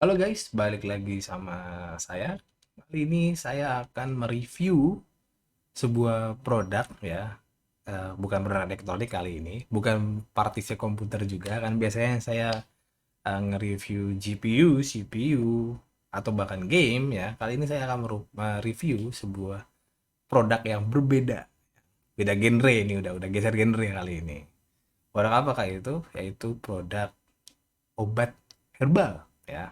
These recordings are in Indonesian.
Halo guys, balik lagi sama saya. Kali ini saya akan mereview sebuah produk ya. Bukan produk elektronik kali ini, bukan partisi komputer juga kan biasanya saya nge-review GPU, CPU, atau bahkan game ya. Kali ini saya akan mereview sebuah produk yang berbeda. Beda genre ini udah geser genre kali ini. Produk apa kayak itu? Yaitu produk obat herbal ya.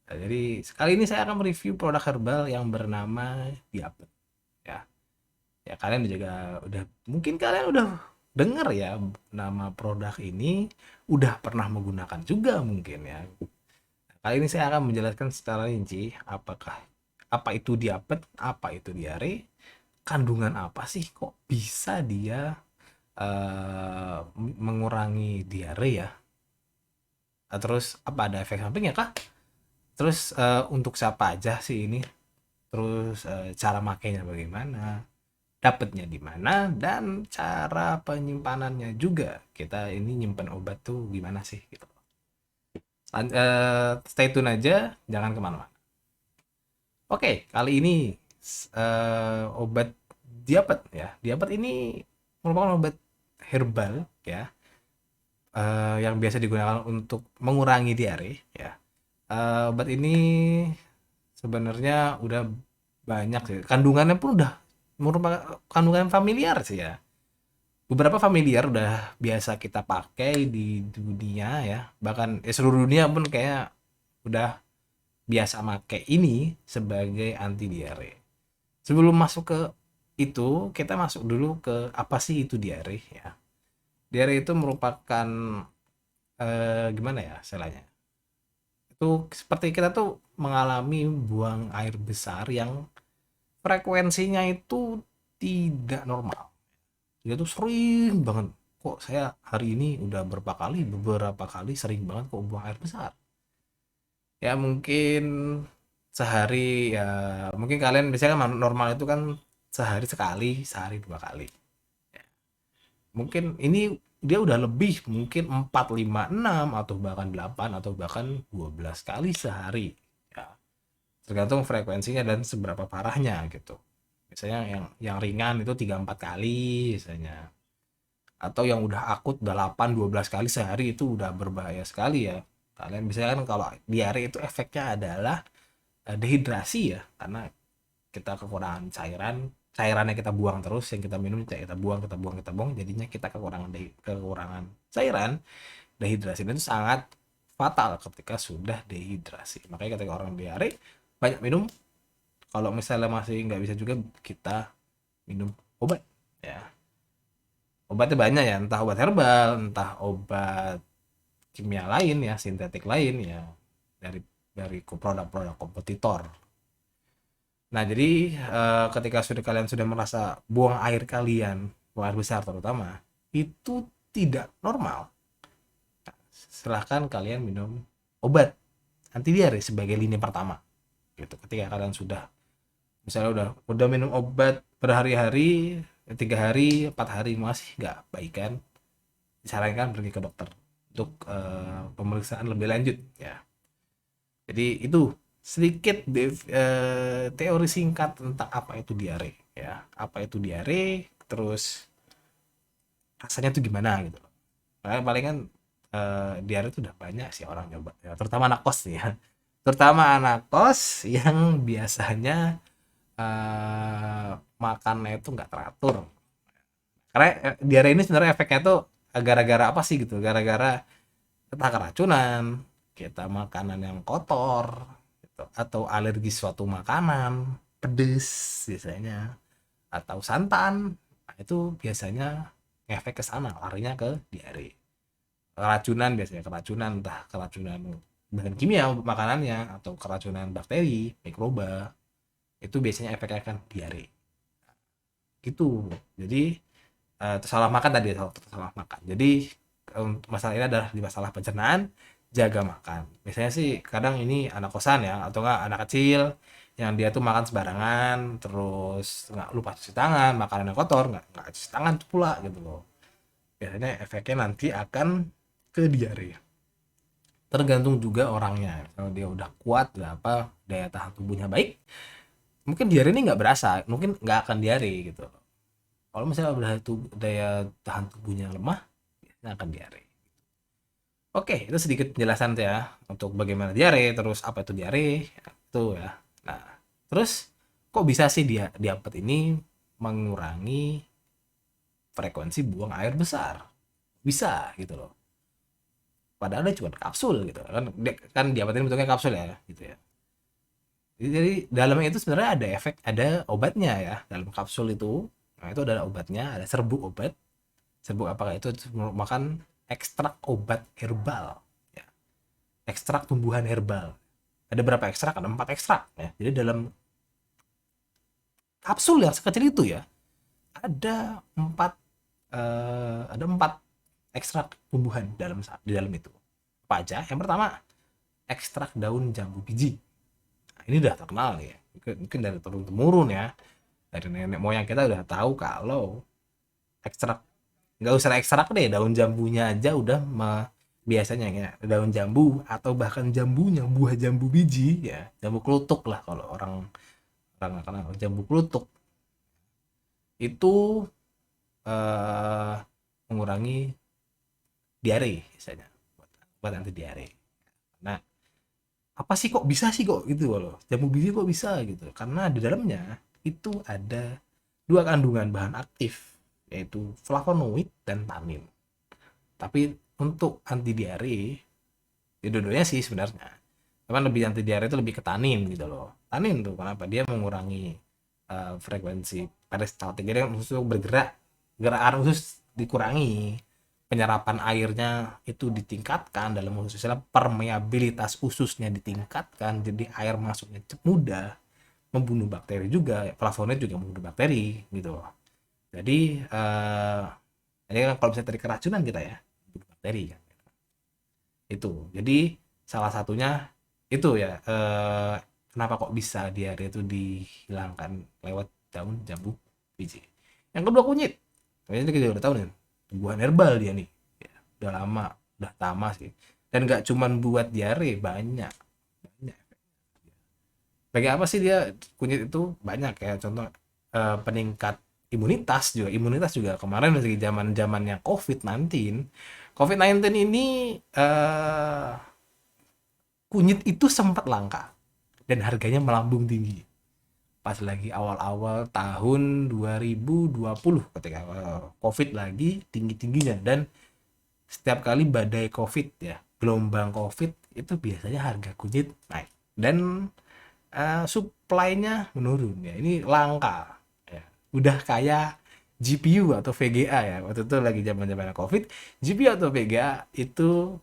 Nah, jadi kali ini saya akan mereview produk herbal yang bernama Diapet ya. Ya kalian juga udah mungkin kalian udah dengar ya nama produk ini, udah pernah menggunakan juga mungkin ya. Kali ini saya akan menjelaskan secara rinci apa itu Diapet, apa itu diare, kandungan apa sih kok bisa dia mengurangi diare ya. Terus apa ada efek sampingnya kah? Terus untuk siapa aja sih ini? Terus cara makainya bagaimana, dapatnya di mana, dan cara penyimpanannya juga. Kita ini nyimpen obat tuh gimana sih gitu. Stay tune aja, jangan kemana-mana. Oke, kali ini obat diapet ya. Diapet ini merupakan obat herbal ya, yang biasa digunakan untuk mengurangi diare ya. Obat ini sebenarnya udah banyak sih. Kandungannya pun udah merupakan kandungan familiar sih ya. Beberapa familiar udah biasa kita pakai di dunia ya. Bahkan seluruh dunia pun kayak udah biasa pakai ini sebagai anti diare. Sebelum masuk ke itu, kita masuk dulu ke apa sih itu diare ya. Diare itu merupakan gimana ya istilahnya? Itu seperti kita tuh mengalami buang air besar yang frekuensinya itu tidak normal. Dia tuh sering banget. Kok saya hari ini udah beberapa kali sering banget kok buang air besar. Ya mungkin sehari ya mungkin kalian biasanya kan normal itu kan sehari sekali, sehari dua kali. Mungkin ini dia udah lebih mungkin 4 5 6 atau bahkan 8 atau bahkan 12 kali sehari. Ya, tergantung frekuensinya dan seberapa parahnya gitu. Misalnya yang ringan itu 3 4 kali misalnya. Atau yang udah akut 8 12 kali sehari itu udah berbahaya sekali ya. Kalian bisa kan kalau diare itu efeknya adalah dehidrasi ya, karena kita kekurangan cairan, cairannya kita buang terus, yang kita minum kita buang, jadinya kita kekurangan cairan. Dehidrasi itu sangat fatal ketika sudah dehidrasi. Makanya ketika orang diare banyak minum. Kalau misalnya masih nggak bisa juga kita minum obat ya. Obatnya banyak ya, entah obat herbal, entah obat kimia lain ya, sintetik lain ya, dari produk-produk kompetitor. Nah, jadi ketika kalian sudah merasa buang air besar terutama, itu tidak normal. Silahkan kalian minum obat anti diare sebagai lini pertama. Gitu. Ketika kalian sudah misalnya udah minum obat berhari-hari, 3 hari 4 hari masih nggak baikan, disarankan pergi ke dokter untuk pemeriksaan lebih lanjut ya. Jadi itu sedikit teori singkat tentang apa itu diare ya. Apa itu diare, terus rasanya tuh gimana gitu loh. Palingan diare itu udah banyak sih orang coba ya, terutama anak kos nih ya. Terutama anak kos yang biasanya eh, makannya itu nggak teratur. Karena diare ini sebenarnya efeknya tuh gara-gara apa sih gitu? Gara-gara entah keracunan, kita makanan yang kotor, gitu, atau alergi suatu makanan, pedes biasanya, atau santan, nah, itu biasanya ngefek ke sana, larinya ke diare. Keracunan biasanya keracunan, entah keracunan bahan kimia makanannya atau keracunan bakteri, mikroba, itu biasanya efeknya akan diare. Gitu. Jadi salah makan tadi salah makan. Jadi masalah ini adalah di masalah pencernaan, jaga makan. Biasanya sih kadang ini anak kosan ya atau enggak anak kecil yang dia tuh makan sembarangan, terus nggak lupa cuci tangan, makanan yang kotor nggak cuci tangan tuh pula gitu loh. Biasanya efeknya nanti akan ke diare. tergantung juga orangnya. Kalau dia udah kuat, udah apa, daya tahan tubuhnya baik, mungkin diare ini nggak berasa, mungkin nggak akan diare gitu. Kalau misalnya udah daya tahan tubuhnya lemah, biasanya akan diare. Oke, itu sedikit penjelasan ya untuk bagaimana diare, terus apa itu diare, itu ya. Nah, terus kok bisa sih dia diapet ini mengurangi frekuensi buang air besar? Bisa gitu loh. Padahal dia cuma kapsul gitu kan, dia, kan diapet ini bentuknya kapsul ya, gitu ya. Jadi dalamnya itu sebenarnya ada efek, ada obatnya ya dalam kapsul itu. Nah, itu ada obatnya, ada serbuk obat. Serbuk apakah itu merupakan ekstrak obat herbal ya. Ekstrak tumbuhan herbal. Ada berapa ekstrak? Ada 4 ekstrak ya. Jadi dalam kapsul yang sekecil itu ya, ada 4 ada 4 ekstrak tumbuhan di dalam itu. Apa aja? Yang pertama, ekstrak daun jambu biji. Nah, ini udah terkenal ya. Mungkin dari turun temurun ya. Dari nenek moyang kita udah tahu kalau ekstrak, nggak usah ekstrak deh, daun jambunya aja udah biasanya ya, daun jambu atau bahkan jambunya, buah jambu biji ya, jambu kelutuk lah kalau orang orang nggak kenal jambu kelutuk, itu eh, mengurangi diare biasanya, buat anti diare. Nah, apa sih kok bisa sih kok gitu loh, jambu biji kok bisa gitu, karena di dalamnya itu ada dua kandungan bahan aktif, yaitu flavonoid dan tanin. Tapi untuk anti diare, ya dua-duanya sih sebenarnya. Cuman lebih anti diare itu lebih ke tanin gitu loh. Tanin tuh kenapa? Dia mengurangi frekuensi peristaltik. Jadi usus bergerak, gerakan usus dikurangi. Penyerapan airnya itu ditingkatkan dalam usus. Permeabilitas ususnya ditingkatkan. Jadi air masuknya mudah. Membunuh bakteri juga. Flavonoid juga membunuh bakteri gitu loh. Jadi ini kan kalau misalnya tadi keracunan kita ya, membunuh bakteri kan. Itu jadi salah satunya itu ya, kenapa kok bisa diare itu dihilangkan lewat daun jambu biji. Yang kedua, kunyit. Ini kita udah tahu nih, tumbuhan herbal dia nih ya, udah lama, udah lama sih, dan nggak cuman buat diare, banyak banyak. Bagi apa sih dia, kunyit itu banyak ya, contoh peningkat imunitas juga kemarin masih zaman zamannya COVID-19 ini, eh kunyit itu sempat langka dan harganya melambung tinggi pas lagi awal-awal tahun 2020, ketika COVID lagi tinggi-tingginya, dan setiap kali badai COVID ya, gelombang COVID, itu biasanya harga kunyit naik dan supply-nya menurun ya. Ini langka ya. Udah kayak GPU atau VGA ya. Waktu itu lagi zaman-zaman COVID, GPU atau VGA itu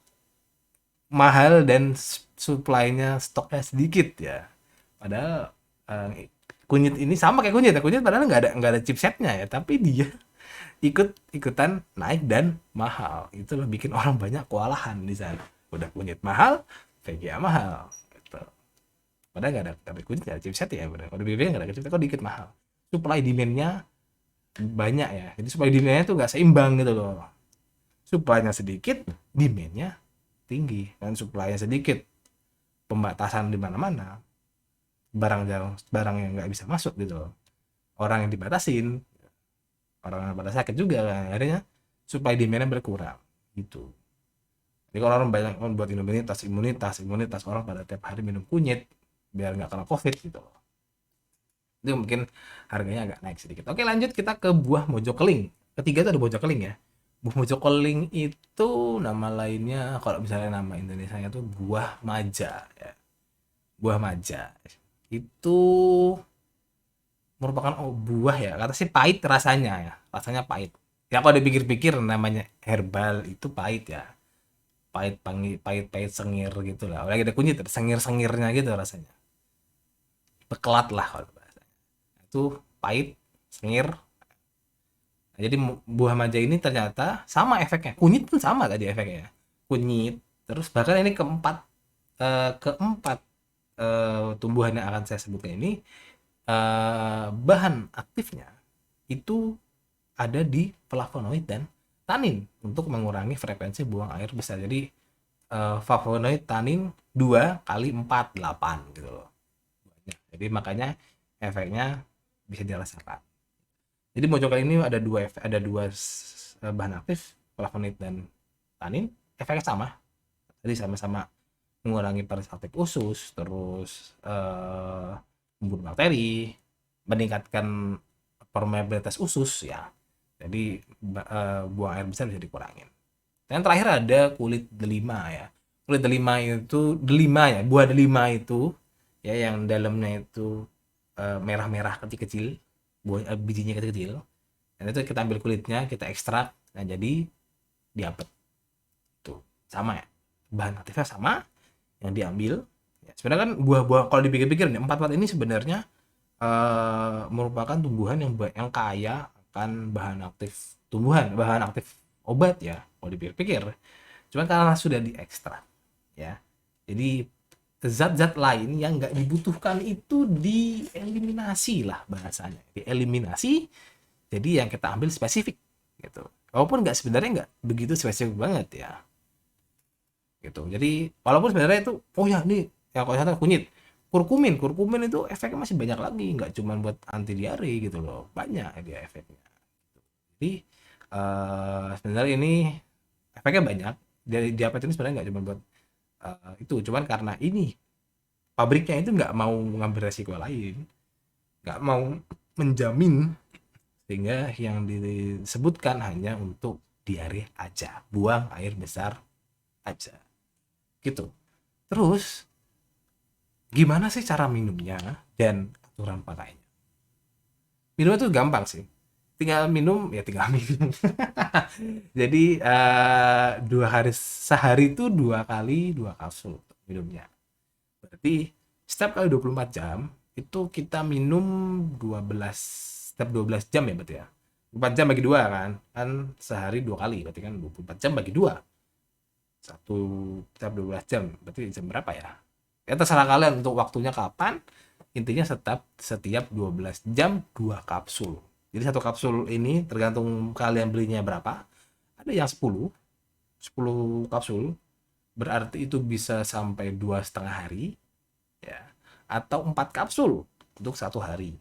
mahal dan supply-nya, stoknya sedikit ya. Padahal kunyit ini sama kayak kunyit ya. Kunyit padahal nggak ada chipsetnya ya, tapi dia ikutan naik dan mahal. Itu loh bikin orang banyak kewalahan di sana. Udah kunyit mahal, VGA mahal. Gitu. Padahal nggak ada kunyit, nggak ada chipset ya. Udah VGA nggak ada chipset, kok dikit mahal. Supply demand-nya banyak ya. Jadi supply demand-nya tuh nggak seimbang gitu loh. Supply-nya sedikit, demand-nya tinggi, dan supply-nya sedikit, pembatasan di mana-mana, barang yang nggak bisa masuk gitu loh, orang yang dibatasin, orang yang pada sakit juga kan, akhirnya supply demand-nya berkurang gitu. Jadi kalau orang banyak buat imunitas orang pada tiap hari minum kunyit biar nggak kena covid gitu loh, itu mungkin harganya agak naik sedikit. Oke, lanjut kita ke buah mojokeling. Ketiga itu ada mojokeling ya. Buah mojokeling itu nama lainnya, kalau misalnya nama Indonesia itu buah maja ya. Buah maja itu merupakan buah ya, kata sih pahit rasanya ya, rasanya pahit ya. Kalau dipikir-pikir namanya herbal itu pahit ya, pahit pahit pahit sengir gitu lah, lagi ada kunyit, ada sengir-sengirnya gitu rasanya, bekelat lah kalau bahasa itu, pahit, sengir. Nah, jadi buah manja ini ternyata sama efeknya kunyit pun, sama tadi efeknya ya. Kunyit, terus bahkan ini keempat tumbuhan yang akan saya sebutkan ini, bahan aktifnya itu ada di flavonoid dan tanin untuk mengurangi frekuensi buang air besar. Jadi flavonoid tanin 2 kali 4 8 gitu loh. Jadi makanya efeknya bisa dirasakan. Jadi mojok kali ini ada dua bahan aktif, flavonoid dan tanin, efeknya sama. Jadi sama-sama mengurangi peristaltik usus, terus membunuh bakteri, meningkatkan permeabilitas usus ya. Jadi buang air besar bisa dikurangin. Dan terakhir ada kulit delima ya. Kulit delima itu buah delima itu ya yang dalamnya itu merah-merah kecil-kecil, buah bijinya kecil-kecil. Dan itu kita ambil kulitnya, kita ekstrak, nah jadi diapet. Tuh, sama ya. Bahan aktifnya sama yang diambil. Ya, sebenarnya kan buah-buah kalau dipikir-pikir nih, empat-empat ini sebenarnya merupakan tumbuhan yang kaya akan bahan aktif tumbuhan, bahan aktif obat ya kalau dipikir-pikir. Cuman karena sudah diekstrak ya, jadi zat-zat lain yang nggak dibutuhkan itu dieliminasi lah bahasanya, dieliminasi. Jadi yang kita ambil spesifik gitu. Walaupun nggak sebenarnya nggak begitu spesifik banget ya gitu. Jadi walaupun sebenarnya itu oh ya ini yang kalau misalnya kunyit, kurkumin itu efeknya masih banyak lagi, nggak cuma buat anti diare gitu loh, banyak dia efeknya. Jadi sebenarnya ini efeknya banyak. Dari diabetes ini sebenarnya nggak cuma buat itu, cuman karena ini pabriknya itu nggak mau ngambil resiko lain, nggak mau menjamin, sehingga yang disebutkan hanya untuk diare aja, buang air besar aja gitu. Terus gimana sih cara minumnya dan aturan pakainya? Minumnya tuh gampang sih, tinggal minum ya tinggal minum. Jadi sehari itu 2 kali 2 kapsul minumnya. Berarti setiap kali 24 jam itu kita minum 12 setiap 12 jam ya berarti ya. 4 jam bagi 2 kan. Kan sehari 2 kali, berarti kan 24 jam bagi 2. Satu setiap 12 jam, berarti jam berapa ya? Ya terserah kalian untuk waktunya kapan. Intinya setiap 12 jam 2 kapsul. Jadi satu kapsul ini tergantung kalian belinya berapa. Ada yang 10 kapsul, berarti itu bisa sampai 2,5 hari ya, atau 4 kapsul untuk 1 hari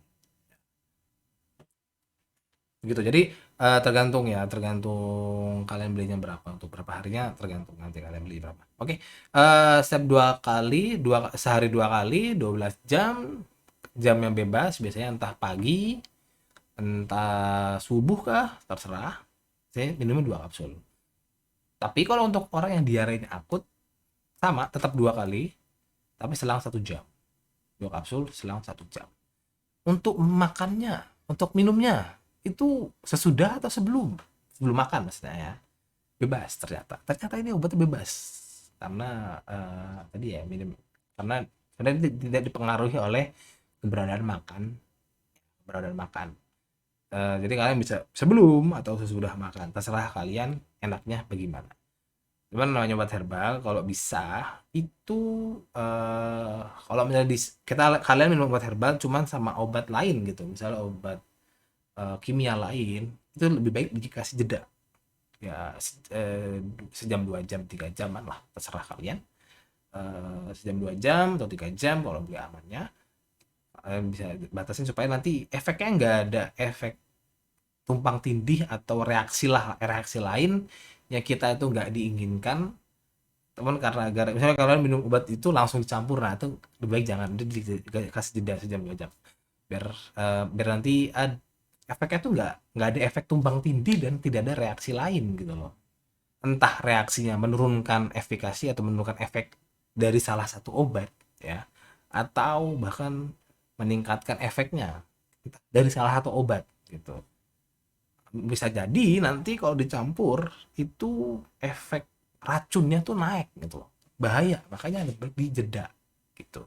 gitu. Jadi tergantung ya, tergantung kalian belinya berapa, untuk berapa harinya tergantung nanti kalian beli berapa. Oke, setiap 2 kali, sehari 2 kali 12 jam, jam yang bebas biasanya entah pagi entah subuh kah, terserah. Saya minumnya 2 kapsul. Tapi kalau untuk orang yang diare akut, sama tetap 2 kali tapi selang 1 jam, 2 kapsul selang 1 jam. Untuk makannya, untuk minumnya itu sesudah atau sebelum sebelum makan maksudnya ya, bebas. Ternyata ini obatnya bebas karena tadi ya minum, karena tidak dipengaruhi oleh keberadaan makan, jadi kalian bisa sebelum atau sesudah makan, terserah kalian enaknya bagaimana. Cuman namanya obat herbal kalau bisa itu kalau misalnya kalian minum obat herbal cuman sama obat lain gitu, misalnya obat kimia lain, itu lebih baik dikasih jeda ya, sejam 2 jam 3 jaman lah, terserah kalian. Sejam 2 jam atau 3 jam kalau beli amannya, kalian bisa batasin supaya nanti efeknya nggak ada efek tumpang tindih atau reaksi lain yang kita itu nggak diinginkan. Teman karena misalnya kalian minum obat itu langsung dicampur, nah itu lebih baik jangan, kasih jeda sejam 2 jam biar biar nanti efeknya tuh nggak ada efek tumpang tindih dan tidak ada reaksi lain gitu loh. Entah reaksinya menurunkan efikasi atau menurunkan efek dari salah satu obat ya, atau bahkan meningkatkan efeknya dari salah satu obat gitu. Bisa jadi nanti kalau dicampur itu efek racunnya tuh naik gitu loh, bahaya, makanya lebih dijeda gitu.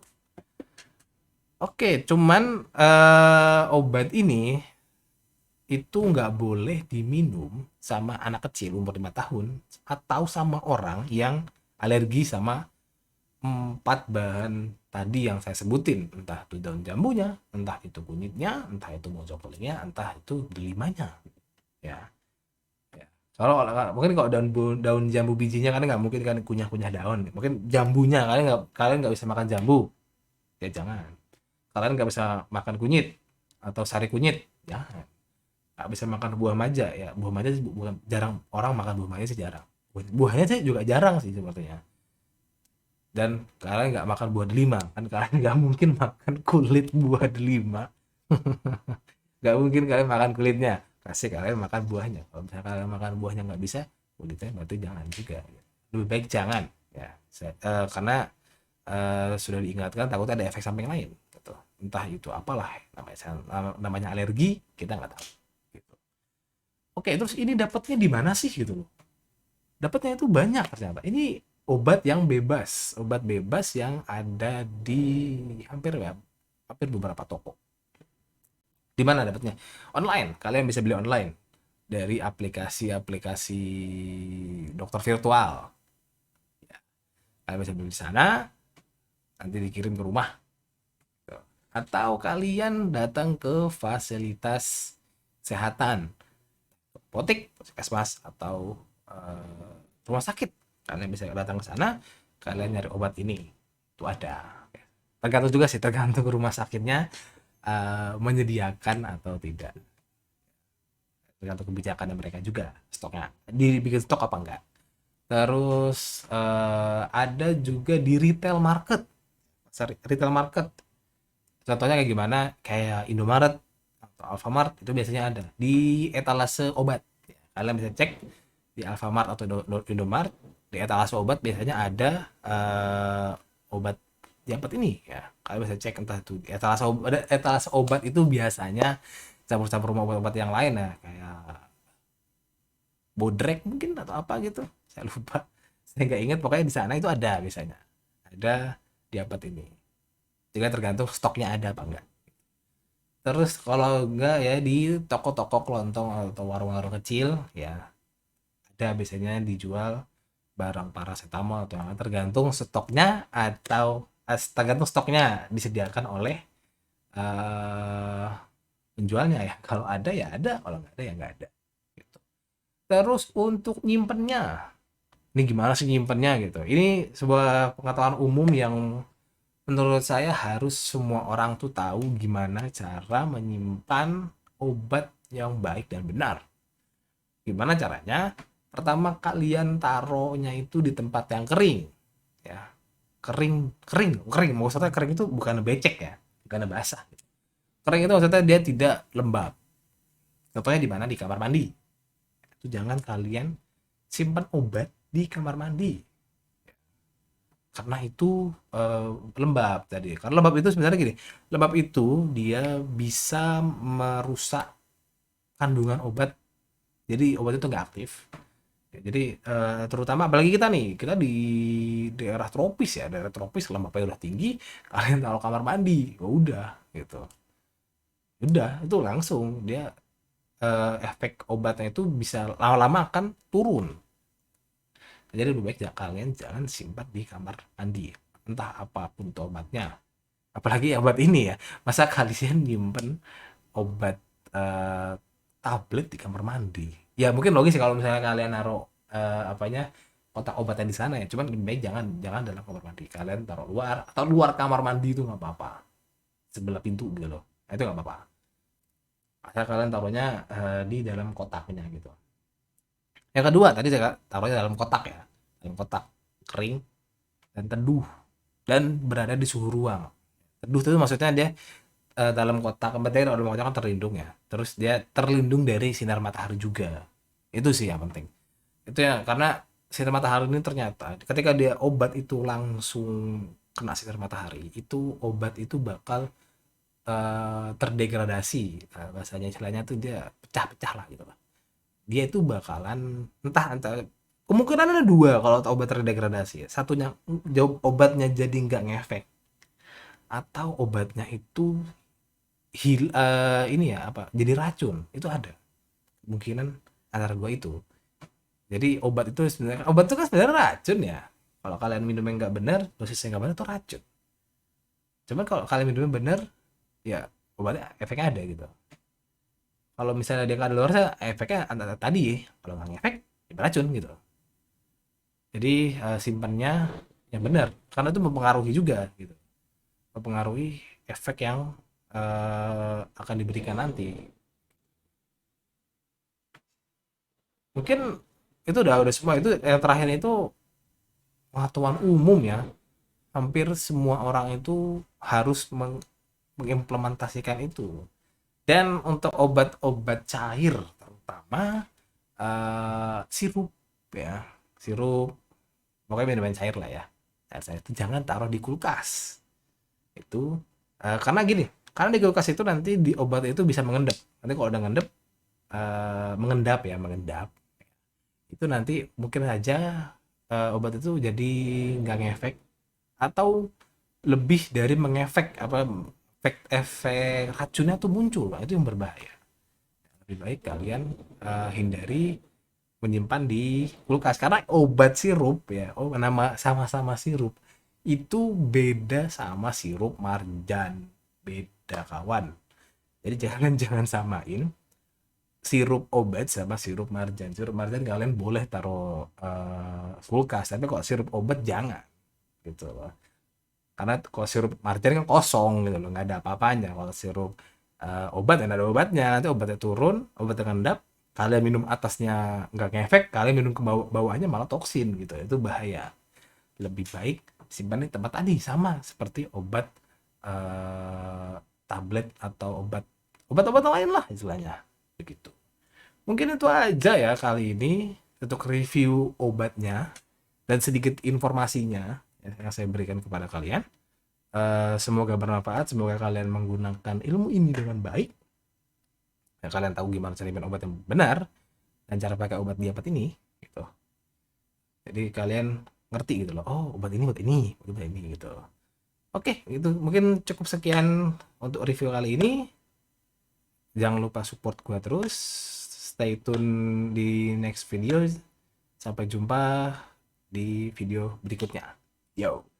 Oke, cuman obat ini itu nggak boleh diminum sama anak kecil umur 5 tahun atau sama orang yang alergi sama 4 bahan tadi yang saya sebutin, entah itu daun jambunya, entah itu kunyitnya, entah itu mojokolingnya, entah itu delimanya ya. Ya. Soalnya mungkin kalau daun jambu bijinya kan nggak mungkin kan kunyah-kunyah daun. Mungkin jambunya kalian nggak bisa makan jambu. Ya jangan. Kalian nggak bisa makan kunyit atau sari kunyit. Jangan. Nggak bisa makan buah manja ya. Buah manja bukan jarang orang makan buah manja sih jarang. Buahnya sih juga jarang sih sepertinya. Dan kalian nggak makan buah delima kan kalian nggak mungkin makan kulit buah delima. Nggak mungkin kalian makan kulitnya, pasti kalian makan buahnya. Kalau misalnya kalian makan buahnya nggak bisa, kulitnya berarti jangan juga. Lebih baik jangan ya. Karena sudah diingatkan takutnya ada efek samping lain gitu. Entah itu apalah namanya alergi, kita nggak tahu gitu. Oke, terus ini dapatnya di mana sih gitu loh. Dapatnya itu banyak ternyata. Ini obat bebas yang ada di hampir ya, hampir beberapa toko. Di mana dapatnya? Online. Kalian bisa beli online dari aplikasi-aplikasi dokter virtual. Ya, kalian bisa beli di sana, nanti dikirim ke rumah. Atau kalian datang ke fasilitas kesehatan, apotek, puskesmas, atau rumah sakit. Kalian bisa datang ke sana, kalian nyari obat ini. Itu ada. Tergantung juga sih, tergantung rumah sakitnya menyediakan atau tidak. Tergantung kebijakannya mereka juga stoknya dibikin stok apa enggak. Terus ada juga di retail market. Retail market contohnya kayak gimana, kayak Indomaret atau Alfamart, itu biasanya ada di etalase obat. Kalian bisa cek di Alfamart atau Indomaret, di etalase obat biasanya ada obat dapat ini ya. Kalian bisa cek entah itu di etalase obat itu biasanya campur-campur sama obat-obat yang lain ya, kayak bodrek mungkin atau apa gitu, saya lupa. Saya nggak ingat, pokoknya di sana itu ada biasanya, ada di abad ini, juga tergantung stoknya ada apa enggak. Terus kalau enggak ya di toko-toko kelontong atau warung-warung kecil ya, ada biasanya dijual barang paracetamol atau yang tergantung stoknya, atau tergantung stoknya disediakan oleh eh penjualnya ya. Kalau ada ya ada, kalau nggak ada ya nggak ada gitu. Terus untuk nyimpennya, ini gimana sih nyimpennya gitu. Ini sebuah pengetahuan umum yang menurut saya harus semua orang tuh tahu gimana cara menyimpan obat yang baik dan benar. Gimana caranya? Pertama, kalian taruhnya itu di tempat yang kering ya. Kering maksudnya kering itu bukan becek ya, bukan basah. Kering itu maksudnya dia tidak lembab. Contohnya di mana? Di kamar mandi. Itu jangan kalian simpan obat di kamar mandi karena itu lembab tadi. Karena lembab itu sebenarnya gini, lembab itu dia bisa merusak kandungan obat. Jadi obat itu nggak aktif. Ya, jadi terutama apalagi kita nih, kita di daerah tropis ya, daerah tropis lembabnya udah tinggi, kalian taruh kamar mandi, ya udah gitu. Udah, itu langsung dia efek obatnya itu bisa lama-lama akan turun. Jadi lebih baik kalian jangan simpan di kamar mandi, entah apapun itu obatnya. Apalagi obat ini ya, masa kalian nyimpen obat eh, tablet di kamar mandi? Ya mungkin logis sih kalau misalnya kalian naruh apanya, kotak obatnya di sana ya. Cuman lebih baik jangan jangan dalam kamar mandi. Kalian taruh luar atau luar kamar mandi itu nggak apa-apa. Sebelah pintu gitu loh. Nah, itu nggak apa-apa. Asal kalian taruhnya di dalam kotaknya gitu. Yang kedua tadi saya taruhnya dalam kotak ya, dalam kotak kering dan teduh dan berada di suhu ruang. Teduh itu maksudnya dia dalam kotak, berarti dalam kotak kan terlindung ya. Terus dia terlindung dari sinar matahari juga. Itu sih yang penting. Itu ya, karena sinar matahari ini ternyata ketika dia obat itu langsung kena sinar matahari, itu obat itu bakal terdegradasi. Bahasanya istilahnya tuh dia pecah-pecah lah gitu lah. Dia itu bakalan entah kemungkinan ada dua kalau obat terdegradasi ya. Satunya jawab obatnya jadi nggak ngefek, atau obatnya itu ini ya apa jadi racun, itu ada kemungkinan antara dua itu. Jadi obat itu kan sebenarnya racun ya. Kalau kalian minumnya nggak benar, dosisnya nggak benar, itu racun. Cuman kalau kalian minumnya benar, ya obatnya efeknya ada gitu. Kalau misalnya dia nggak ada luar, efeknya tadi kalau nggak efek beracun gitu. Jadi simpannya yang benar karena itu mempengaruhi juga gitu, mempengaruhi efek yang akan diberikan nanti. Mungkin itu udah semua, itu yang terakhir itu pengetahuan umum ya, hampir semua orang itu harus mengimplementasikan itu. Dan untuk obat-obat cair terutama sirup ya, sirup, pokoknya minuman cair lah ya, cair itu jangan taruh di kulkas itu, karena gini, karena di kulkas itu nanti di obat itu bisa mengendap, nanti kalau udah ngendap, mengendap ya, mengendap itu nanti mungkin saja obat itu jadi nggak ngefek, atau lebih dari mengefek, apa, efek racunnya tuh muncul. Nah, itu yang berbahaya. Lebih baik kalian hindari menyimpan di kulkas, karena obat sirup ya, oh nama sama-sama sirup, itu beda sama sirup marjan, beda kawan. Jadi jangan jangan samain sirup obat sama sirup marjan. Sirup marjan kalian boleh taruh kulkas, tapi kok sirup obat jangan gitu loh. Karena kalau sirup marjan kan kosong gitu loh, nggak ada apa-apanya. Kalau sirup obat yang ada obatnya, nanti obatnya turun, obatnya ngendap, kalian minum atasnya nggak ngefek, kalian minum ke bawahnya malah toksin gitu, itu bahaya. Lebih baik simpan di tempat tadi, sama seperti obat tablet atau obat-obat lain lah istilahnya begitu. Mungkin itu aja ya kali ini untuk review obatnya dan sedikit informasinya yang saya berikan kepada kalian. Semoga bermanfaat, semoga kalian menggunakan ilmu ini dengan baik. Dan kalian tahu gimana cara minum obat yang benar dan cara pakai obat diabetes ini gitu. Jadi kalian ngerti gitu loh. Oh, obat ini, obat ini, obat ini gitu. Oke, itu mungkin cukup sekian untuk review kali ini. Jangan lupa support gua terus. Stay tune di next video. Sampai jumpa di video berikutnya. Yo.